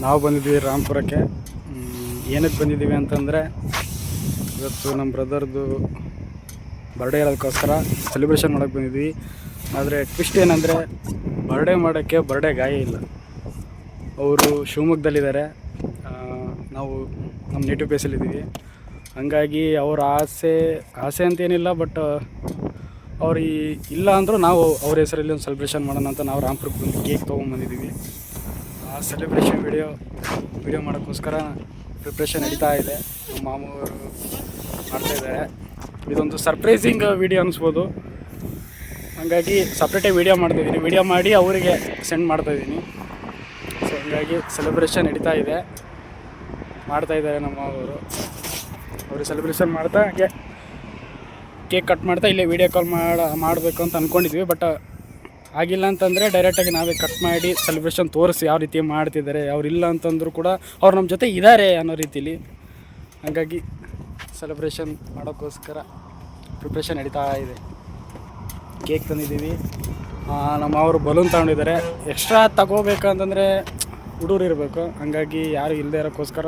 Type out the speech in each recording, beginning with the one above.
ನಾವು ಬಂದಿದ್ದೀವಿ ರಾಮಪುರಕ್ಕೆ. ಏನಕ್ಕೆ ಬಂದಿದ್ದೀವಿ ಅಂತಂದರೆ ಇವತ್ತು ನಮ್ಮ ಬ್ರದರ್ದು ಬರ್ಡೇ ಇರೋದಕ್ಕೋಸ್ಕರ ಸೆಲೆಬ್ರೇಷನ್ ಮಾಡೋಕ್ಕೆ ಬಂದಿದ್ವಿ. ಆದರೆ ಟ್ವಿಸ್ಟ್ ಏನಂದರೆ ಬರ್ಡೇ ಗಾಯ ಇಲ್ಲ. ಅವರು ಶಿವಮೊಗ್ಗದಲ್ಲಿದ್ದಾರೆ, ನಾವು ನಮ್ಮ ನೇಟಿವ್ ಪ್ಲೇಸಲ್ಲಿದ್ದೀವಿ. ಹಾಗಾಗಿ ಅವ್ರ ಆಸೆ ಅಂತೇನಿಲ್ಲ, ಬಟ್ ಅವ್ರು ಇಲ್ಲ ಅಂದರೂ ನಾವು ಅವ್ರ ಹೆಸರಲ್ಲಿ ಒಂದು ಸೆಲೆಬ್ರೇಷನ್ ಮಾಡೋಣ ಅಂತ ನಾವು ರಾಮಪುರಕ್ಕೆ ಬಂದು ಕೇಕ್ ತೊಗೊಂಬಂದಿದ್ದೀವಿ. ಆ ಸೆಲೆಬ್ರೇಷನ್ ವಿಡಿಯೋ ಮಾಡೋಕ್ಕೋಸ್ಕರ ಪ್ರಿಪ್ರೇಷನ್ ನಡೀತಾ ಇದೆ. ನಮ್ಮ ಮಾಮೂರು ಮಾಡ್ತಾಯಿದ್ದಾರೆ. ಇದೊಂದು ಸರ್ಪ್ರೈಸಿಂಗ್ ವಿಡಿಯೋ ಅನ್ನಿಸ್ಬೋದು. ಹಾಗಾಗಿ ಸಪ್ರೇಟಾಗಿ ವಿಡಿಯೋ ಮಾಡ್ತಾಯಿದ್ದೀನಿ. ವಿಡಿಯೋ ಮಾಡಿ ಅವರಿಗೆ ಸೆಂಡ್ ಮಾಡ್ತಾಯಿದ್ದೀನಿ. ಸೊ ಹೀಗಾಗಿ ಸೆಲೆಬ್ರೇಷನ್ ನಡೀತಾ ಇದೆ, ಮಾಡ್ತಾಯಿದ್ದಾರೆ ನಮ್ಮ ಅವರು. ಅವ್ರಿಗೆ ಸೆಲೆಬ್ರೇಷನ್ ಮಾಡ್ತಾ ಹಾಗೆ ಕೇಕ್ ಕಟ್ ಮಾಡ್ತಾ ಇಲ್ಲೇ ವೀಡಿಯೋ ಕಾಲ್ ಮಾಡಬೇಕು ಅಂತ ಅಂದ್ಕೊಂಡಿದ್ವಿ. ಬಟ್ ಆಗಿಲ್ಲ ಅಂತಂದರೆ ಡೈರೆಕ್ಟಾಗಿ ನಾವೇ ಕಟ್ ಮಾಡಿ ಸೆಲೆಬ್ರೇಷನ್ ತೋರಿಸಿ ಯಾವ ರೀತಿ ಮಾಡ್ತಿದ್ದಾರೆ. ಅವರಿಲ್ಲ ಅಂತಂದರೂ ಕೂಡ ಅವ್ರು ನಮ್ಮ ಜೊತೆ ಇದ್ದಾರೆ ಅನ್ನೋ ರೀತಿಲಿ. ಹಾಗಾಗಿ ಸೆಲೆಬ್ರೇಷನ್ ಮಾಡೋಕ್ಕೋಸ್ಕರ ಪ್ರಿಪ್ರೇಷನ್ ನಡೀತಾ ಇದೆ. ಕೇಕ್ ತಂದಿದ್ದೀವಿ. ನಮ್ಮ ಅವರು ಬಲೂನ್ ತಗೊಂಡಿದ್ದಾರೆ. ಎಕ್ಸ್ಟ್ರಾ ತಗೋಬೇಕಂತಂದರೆ ಹುಡುಗರು ಇರಬೇಕು. ಹಾಗಾಗಿ ಯಾರು ಇಲ್ಲದೆ ಇರೋಕ್ಕೋಸ್ಕರ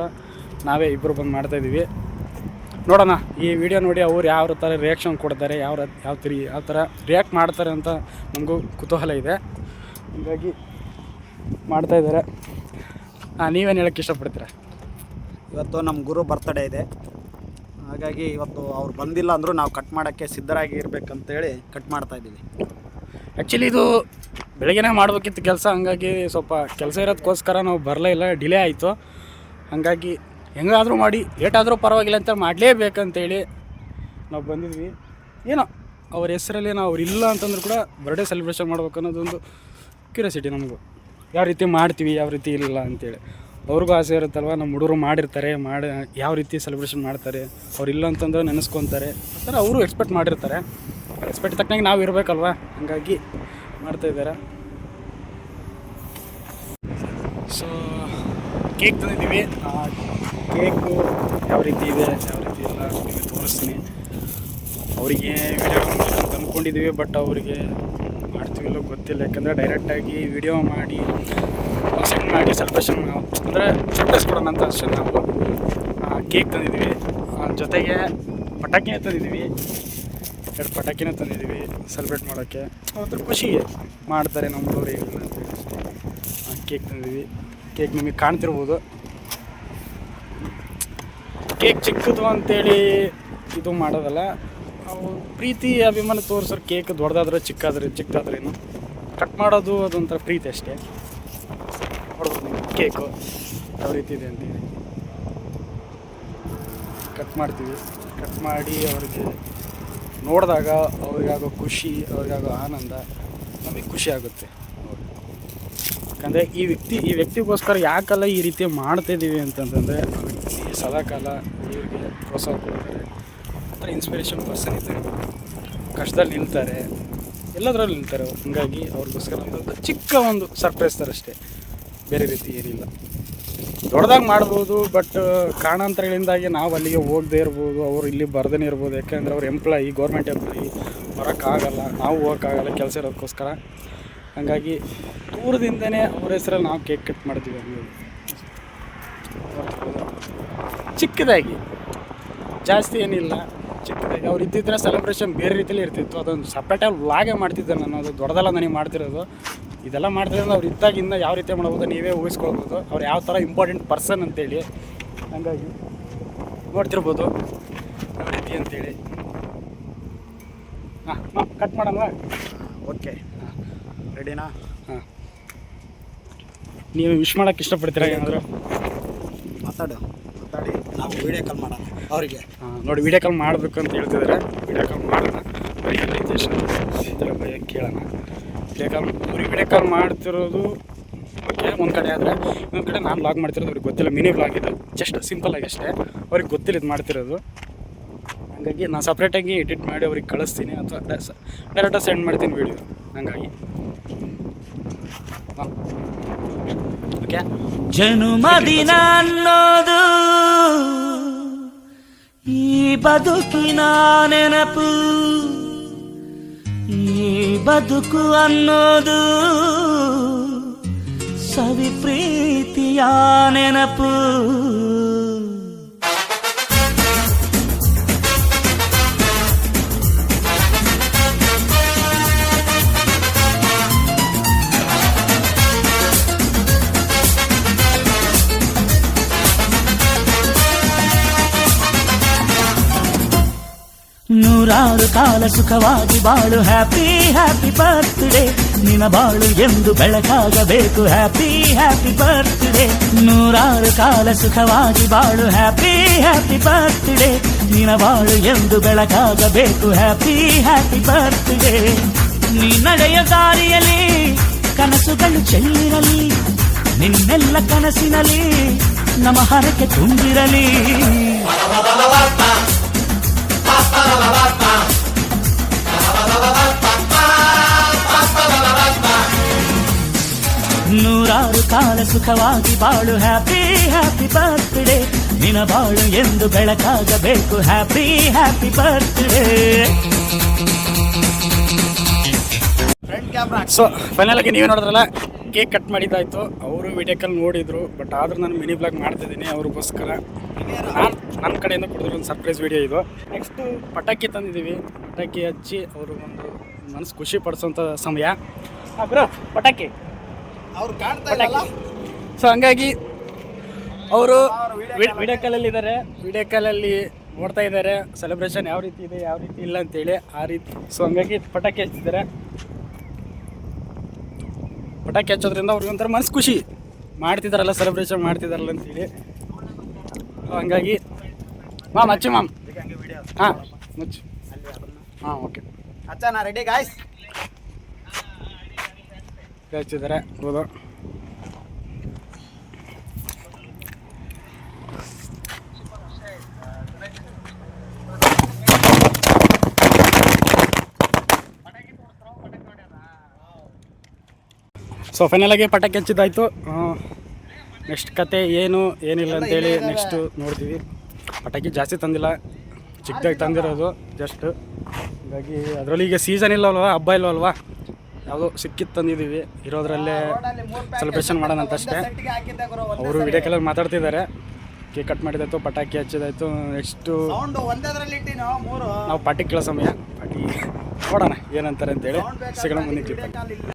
ನಾವೇ ಇಬ್ಬರು ಬಂದು ಮಾಡ್ತಾಯಿದ್ದೀವಿ. ನೋಡೋಣ, ಈ ವಿಡಿಯೋ ನೋಡಿ ಅವ್ರು ಯಾವ ಥರ ರಿಯಾಕ್ಷನ್ ಕೊಡ್ತಾರೆ, ಯಾವ ಥರ ರಿಯಾಕ್ಟ್ ಮಾಡ್ತಾರೆ ಅಂತ ನಮಗೂ ಕುತೂಹಲ ಇದೆ. ಹೀಗಾಗಿ ಮಾಡ್ತಾಯಿದ್ದಾರೆ. ನೀವೇನು ಹೇಳೋಕ್ಕೆ ಇಷ್ಟಪಡ್ತೀರಾ? ಇವತ್ತು ನಮ್ಮ ಗುರು ಬರ್ತಡೇ ಇದೆ. ಹಾಗಾಗಿ ಇವತ್ತು ಅವ್ರು ಬಂದಿಲ್ಲ ಅಂದರೂ ನಾವು ಕಟ್ ಮಾಡೋಕ್ಕೆ ಸಿದ್ಧರಾಗಿ ಇರಬೇಕಂತೇಳಿ ಕಟ್ ಮಾಡ್ತಾಯಿದ್ದೀವಿ. ಆ್ಯಕ್ಚುಲಿ ಇದು ಬೆಳಗ್ಗೆನೇ ಮಾಡಬೇಕಿತ್ತು ಕೆಲಸ. ಹಂಗಾಗಿ ಸ್ವಲ್ಪ ಕೆಲಸ ಇರೋದಕ್ಕೋಸ್ಕರ ನಾವು ಬರಲೇ ಇಲ್ಲ, ಡಿಲೇ ಆಯಿತು. ಹಾಗಾಗಿ ಹೆಂಗಾದರೂ ಮಾಡಿ ಲೇಟಾದರೂ ಪರವಾಗಿಲ್ಲ ಅಂತ ಮಾಡಲೇಬೇಕಂತೇಳಿ ನಾವು ಬಂದಿದ್ವಿ. ಏನೋ ಅವ್ರ ಹೆಸರಲ್ಲಿ ಅವ್ರು ಇಲ್ಲ ಅಂತಂದ್ರೂ ಕೂಡ ಬರ್ಡೇ ಸೆಲೆಬ್ರೇಷನ್ ಮಾಡ್ಬೇಕು ಅನ್ನೋದೊಂದು ಕ್ಯೂರಿಯಾಸಿಟಿ ನಮಗೂ. ಯಾವ ರೀತಿ ಮಾಡ್ತೀವಿ, ಯಾವ ರೀತಿ ಇಲ್ಲ ಅಂತೇಳಿ ಅವ್ರಿಗೂ ಆಸೆ ಇರುತ್ತಲ್ವ. ನಮ್ಮ ಹುಡುಗರು ಮಾಡಿರ್ತಾರೆ, ಯಾವ ರೀತಿ ಸೆಲೆಬ್ರೇಷನ್ ಮಾಡ್ತಾರೆ, ಅವ್ರು ಇಲ್ಲ ಅಂತಂದ್ರೆ ನೆನೆಸ್ಕೊತಾರೆ. ಆ ಥರ ಅವರು ಎಕ್ಸ್ಪೆಕ್ಟ್ ಮಾಡಿರ್ತಾರೆ. ಎಕ್ಸ್ಪೆಕ್ಟ್ ತಕ್ಕನಾಗಿ ನಾವು ಇರಬೇಕಲ್ವ. ಹಾಗಾಗಿ ಮಾಡ್ತಾಯಿದ್ದಾರೆ. So cake ತಂದಿದ್ದೀವಿ. ಕೇಕು ಯಾವ ರೀತಿ ಇದೆ, ಯಾವ ರೀತಿ ಇಲ್ಲ ನಿಮಗೆ ತೋರಿಸ್ತೀನಿ. ಅವರಿಗೆ ವಿಡಿಯೋ ಅಂತ ಅಂದ್ಕೊಂಡಿದ್ದೀವಿ, ಬಟ್ ಅವರಿಗೆ ಮಾಡ್ತೀವಿಲ್ಲೋ ಗೊತ್ತಿಲ್ಲ. ಯಾಕಂದರೆ ಡೈರೆಕ್ಟಾಗಿ ವಿಡಿಯೋ ಮಾಡಿ ಸೆಂಡ್ ಮಾಡಿ ಸೆಲೆಬ್ರೇಷನ್ ಅಂದರೆ ಸರ್ಪ್ರೈಸ್ ಕೊಡೋಣ ಅಂತ ಅಷ್ಟೇ. ನಾವು ಕೇಕ್ ತಂದಿದ್ದೀವಿ, ಜೊತೆಗೆ ಪಟಾಕಿನೇ ತಂದಿದ್ದೀವಿ. 2 ಪಟಾಕಿನೇ ತಂದಿದ್ದೀವಿ ಸೆಲೆಬ್ರೇಟ್ ಮಾಡೋಕ್ಕೆ. ಅವತ್ತು ಖುಷಿಗೆ ಮಾಡ್ತಾರೆ ನಮ್ಮ ಹುಡುಗರು ಇಲ್ಲ ಅಂತೇಳಿ ಅಷ್ಟೇ. ಕೇಕ್ ತಂದಿದ್ದೀವಿ. ಕೇಕ್ ನಿಮಗೆ ಕಾಣ್ತಿರ್ಬೋದು. ಕೇಕ್ ಚಿಕ್ಕದು ಅಂತೇಳಿ ಇದು ಮಾಡೋದಲ್ಲ, ಅವು ಪ್ರೀತಿ ಅಭಿಮಾನ ತೋರಿಸೋರು. ಕೇಕ್ ದೊಡ್ಡದಾದ್ರೆ ಚಿಕ್ಕದಾದ್ರೇನು ಕಟ್ ಮಾಡೋದು ಅದೊಂಥರ ಪ್ರೀತಿ ಅಷ್ಟೇ. ನೋಡ್ಬೋದು ನೀವು ಕೇಕು ಯಾವ ರೀತಿ ಇದೆ ಅಂತೇಳಿ. ಕಟ್ ಮಾಡ್ತೀವಿ. ಕಟ್ ಮಾಡಿ ಅವ್ರಿಗೆ ನೋಡಿದಾಗ ಅವ್ರಿಗಾಗೋ ಖುಷಿ, ಅವ್ರಿಗಾಗೋ ಆನಂದ ನಮಗೆ ಖುಷಿ ಆಗುತ್ತೆ. ಯಾಕಂದರೆ ಈ ವ್ಯಕ್ತಿಗೋಸ್ಕರ ಯಾಕಲ್ಲ ಈ ರೀತಿ ಮಾಡ್ತಾಯಿದ್ದೀವಿ ಅಂತಂತಂದರೆ ಆ ವ್ಯಕ್ತಿ ಸದಾಕಾಲ ಇವ್ರಿಗೆ ಪ್ರೋತ್ಸಾಹ ಕೊಡ್ತಾರೆ. ಆ ಥರ ಇನ್ಸ್ಪಿರೇಷನ್ ಪರ್ಸನ್ ಇದ್ದಾರೆ. ಕಷ್ಟದಲ್ಲಿ ನಿಲ್ತಾರೆ, ಎಲ್ಲದರಲ್ಲಿ ನಿಲ್ತಾರೆ. ಹಾಗಾಗಿ ಅವ್ರಿಗೋಸ್ಕರ ಒಂದು ಚಿಕ್ಕ ಒಂದು ಸರ್ಪ್ರೈಸ್ ಥರ ಅಷ್ಟೇ, ಬೇರೆ ರೀತಿ ಏನಿಲ್ಲ. ದೊಡ್ಡದಾಗಿ ಮಾಡ್ಬೋದು, ಬಟ್ ಕಾರಣಾಂತರಗಳಿಂದಾಗಿ ನಾವು ಅಲ್ಲಿಗೆ ಹೋಗದೇ ಇರ್ಬೋದು, ಅವರು ಇಲ್ಲಿ ಬರ್ದೇ ಇರ್ಬೋದು. ಯಾಕೆಂದರೆ ಅವ್ರು ಗೌರ್ಮೆಂಟ್ ಎಂಪ್ಲಾಯಿ, ಬರೋಕ್ಕಾಗಲ್ಲ, ನಾವು ಹೋಗೋಕ್ಕಾಗಲ್ಲ ಕೆಲಸ ಇರೋದಕ್ಕೋಸ್ಕರ. ಹಾಗಾಗಿ ದೂರದಿಂದನೇ ಅವ್ರ ಹೆಸರಲ್ಲಿ ನಾವು ಕೇಕ್ ಕಟ್ ಮಾಡ್ತೀವಿ. ಚಿಕ್ಕದಾಗಿ, ಜಾಸ್ತಿ ಏನಿಲ್ಲ, ಚಿಕ್ಕದಾಗಿ. ಅವ್ರು ಇದ್ದಿದ್ರೆ ಸೆಲೆಬ್ರೇಷನ್ ಬೇರೆ ರೀತಿಯಲ್ಲಿ ಇರ್ತಿತ್ತು. ಅದೊಂದು ಸಪ್ರೇಟಾಗಿ ವ್ಲಾಗೇ ಮಾಡ್ತಿದ್ದೆ ನಾನು. ಅದು ದೊಡ್ಡದಲ್ಲ ನನಗೆ ಮಾಡ್ತಿರೋದು. ಇದೆಲ್ಲ ಮಾಡ್ತಿರೋದು ಅವ್ರು ಇದ್ದಾಗಿಂದ ಯಾವ ರೀತಿ ಮಾಡ್ಬೋದು ನೀವೇ ಊಹಿಸ್ಕೊಳ್ಬೋದು. ಅವ್ರು ಯಾವ ಥರ ಇಂಪಾರ್ಟೆಂಟ್ ಪರ್ಸನ್ ಅಂತೇಳಿ. ಹಾಗಾಗಿ ನೋಡ್ತಿರ್ಬೋದು ಯಾವ ರೀತಿ ಅಂತೇಳಿ. ಕಟ್ ಮಾಡೋಣ. ಓಕೆ, ರೆಡಿನಾ? ನೀವು ವಿಶ್ ಮಾಡೋಕ್ಕೆ ಇಷ್ಟಪಡ್ತೀರಾ ಏನಾದರೂ? ಮಾತಾಡಿ ನಾವು ವೀಡಿಯೋ ಕಾಲ್ ಮಾಡೋಣ ಅವರಿಗೆ. ನೋಡಿ, ವೀಡಿಯೋ ಕಾಲ್ ಮಾಡಬೇಕು ಅಂತ ಹೇಳ್ತಿದ್ದಾರೆ. ವೀಡಿಯೋ ಕಾಲ್ ಮಾಡೋಣ. ಭಯ ಕೇಳೋಣ. ಅವ್ರಿಗೆ ವೀಡಿಯೋ ಕಾಲ್ ಮಾಡ್ತಿರೋದು ಓಕೆ ಒಂದು ಕಡೆ. ಆದರೆ ಇನ್ನೊಂದು ಕಡೆ ನಾನು ವ್ಲಾಗ್ ಮಾಡ್ತಿರೋದು ಅವ್ರಿಗೆ ಗೊತ್ತಿಲ್ಲ. ಮಿನಿ ವ್ಲಾಗ್ ಇದು, ಜಸ್ಟ್ ಸಿಂಪಲ್ಲಾಗಿ ಅಷ್ಟೇ. ಅವ್ರಿಗೆ ಗೊತ್ತಿಲ್ಲ ಇದು ಮಾಡ್ತಿರೋದು. ಹಾಗಾಗಿ ನಾನು ಸಪ್ರೇಟಾಗಿ ಎಡಿಟ್ ಮಾಡಿ ಅವ್ರಿಗೆ ಕಳಿಸ್ತೀನಿ, ಅಥವಾ ಡೈರೆಕ್ಟಾಗಿ ಸೆಂಡ್ ಮಾಡ್ತೀನಿ ವೀಡಿಯೋ. ಹಾಗಾಗಿ ಓಕೆ. ಜನುಮದಿನ ಅನ್ನೋದು ಈ ಬದುಕಿನ ನೆನಪು, ಈ ಬದುಕು ಅನ್ನೋದು ಸವಿ ಪ್ರೀತಿಯ ನೆನಪು. ನೂರಾರು ಕಾಲ ಸುಖವಾಗಿ ಬಾಳು, ಹ್ಯಾಪಿ ಹ್ಯಾಪಿ ಬರ್ತ್ಡೇ. ನಿನ್ನ ಬಾಳು ಎಂದು ಬೆಳಕಾಗಬೇಕು, ಹ್ಯಾಪಿ ಹ್ಯಾಪಿ ಬರ್ತ್ಡೇ. ನೂರಾರು ಕಾಲ ಸುಖವಾಗಿ ಬಾಳು, ಹ್ಯಾಪಿ ಹ್ಯಾಪಿ ಬರ್ತ್ಡೇ. ನಿನ್ನ ಬಾಳು ಎಂದು ಬೆಳಕಾಗಬೇಕು, ಹ್ಯಾಪಿ ಹ್ಯಾಪಿ ಬರ್ತ್ಡೇ. ನೀ ನಡೆಯ ದಾರಿಯಲ್ಲಿ ಕನಸುಗಳು ಚೆಲ್ಲಿರಲಿ, ನಿನ್ನೆಲ್ಲ ಕನಸಿನಲ್ಲಿ ನಮ್ಮ ಹರಕೆ ತುಂಬಿರಲಿ. ನೂರಾರು ಕಾಲ ಸುಖವಾಗಿ ಬಾಳು, ಹ್ಯಾಪಿ ಹ್ಯಾಪಿ ಬರ್ತ್ಡೇ. ನಿನ್ನ ಬಾಳು ಎಂದು ಬೆಳಕಾಗಬೇಕು, happy happy birthday. Front camera. So final ಆಗಿ ನೀವೇ ನೋಡಿದ್ರಲ್ಲ, ಕೇಕ್ ಕಟ್ ಮಾಡಿದ್ದಾಯಿತು. ಅವರು ವಿಡಿಯೋ ಕಾಲ್ ನೋಡಿದರು, ಬಟ್ ಆದರೂ ನಾನು ಮಿನಿ ಬ್ಲಾಗ್ ಮಾಡ್ತಿದ್ದೀನಿ ಅವ್ರಿಗೋಸ್ಕರ. ನಾನು ನನ್ನ ಕಡೆಯಿಂದ ಕೊಡಿದ್ರು ಒಂದು ಸರ್ಪ್ರೈಸ್ ವಿಡಿಯೋ ಇದು. ನೆಕ್ಸ್ಟು ಪಟಾಕಿ ತಂದಿದ್ದೀವಿ, ಪಟಾಕಿ ಹಚ್ಚಿ ಅವರು ಒಂದು ಮನಸ್ಸು ಖುಷಿ ಪಡಿಸೋಂಥ ಸಮಯ. ಬ್ರೋ ಪಟಾಕಿ ಅವ್ರು ಕಾಣ್ತಾ ಇಲ್ಲ. ಸೊ ಹಂಗಾಗಿ ಅವರು ವಿಡಿಯೋ ಕಾಲಲ್ಲಿ ಇದ್ದಾರೆ, ವಿಡಿಯೋ ಕಾಲಲ್ಲಿ ನೋಡ್ತಾ ಇದ್ದಾರೆ ಸೆಲೆಬ್ರೇಷನ್ ಯಾವ ರೀತಿ ಇದೆ ಯಾವ ರೀತಿ ಇಲ್ಲ ಅಂತೇಳಿ ಆ ರೀತಿ. ಸೊ ಹಂಗಾಗಿ ಪಟಾಕಿ ಹಚ್ತಿದ್ದಾರೆ. ಪಟಾಕಿ ಹಚ್ಚೋದ್ರಿಂದ ಅವ್ರಿಗೆ ಒಂಥರ ಮನಸ್ಸು ಖುಷಿ, ಮಾಡ್ತಿದ್ದಾರಲ್ಲ ಸೆಲೆಬ್ರೇಷನ್ ಮಾಡ್ತಿದ್ದಾರಲ್ಲ ಅಂತೇಳಿ. ಹಂಗಾಗಿ ಮಾಮ್ ಹಚ್ಚಿ ಮಾಮ್. ಹಾಂ ಮುಚ್ಚು. ಹಾಂ ಓಕೆ ಅಚ್ಚಾ ರೆಡಿ ಗಾಯ್ಸ್. ಹಚ್ಚಿದ್ದಾರೆ ಹೌದು. ಸೊ ಫೈನಲ್ ಆಗಿ ಪಟಾಕಿ ಹಚ್ಚಿದ್ದಾಯಿತು. ನೆಕ್ಸ್ಟ್ ಕತೆ ಏನು ಏನಿಲ್ಲ ಅಂತೇಳಿ ನೆಕ್ಸ್ಟು ನೋಡ್ತೀವಿ. ಪಟಾಕಿ ಜಾಸ್ತಿ ತಂದಿಲ್ಲ, ಚಿಕ್ಕದಾಗಿ ತಂದಿರೋದು ಜಸ್ಟ್. ಹಾಗಾಗಿ ಅದರಲ್ಲಿ ಈಗ ಸೀಸನ್ ಇಲ್ಲವಲ್ವ, ಹಬ್ಬ ಇಲ್ಲವಲ್ವ, ಯಾವುದೋ ಸಿಕ್ಕಿತ್ತು ತಂದಿದ್ದೀವಿ, ಇರೋದ್ರಲ್ಲೇ ಸೆಲೆಬ್ರೇಷನ್ ಮಾಡೋಣ ಅಂತ ಅಷ್ಟೇ. ಅವರು ವಿಡಿಯೋ ಕಾಲಲ್ಲಿ ಮಾತಾಡ್ತಿದ್ದಾರೆ. ಕೇಕ್ ಕಟ್ ಮಾಡಿದಾಯ್ತು, ಪಟಾಕಿ ಹಚ್ಚಿದಾಯ್ತು. ನೆಕ್ಸ್ಟು ನಾವು ಪಾರ್ಟಿ ಕೇಳೋ ಸಮಯ. ಪಾರ್ಟಿ ನೋಡೋಣ ಏನಂತಾರೆ ಅಂತೇಳಿ ಸಿಗೋಣ ಮುಂದಿನ ಕ್ಲಿಪ್.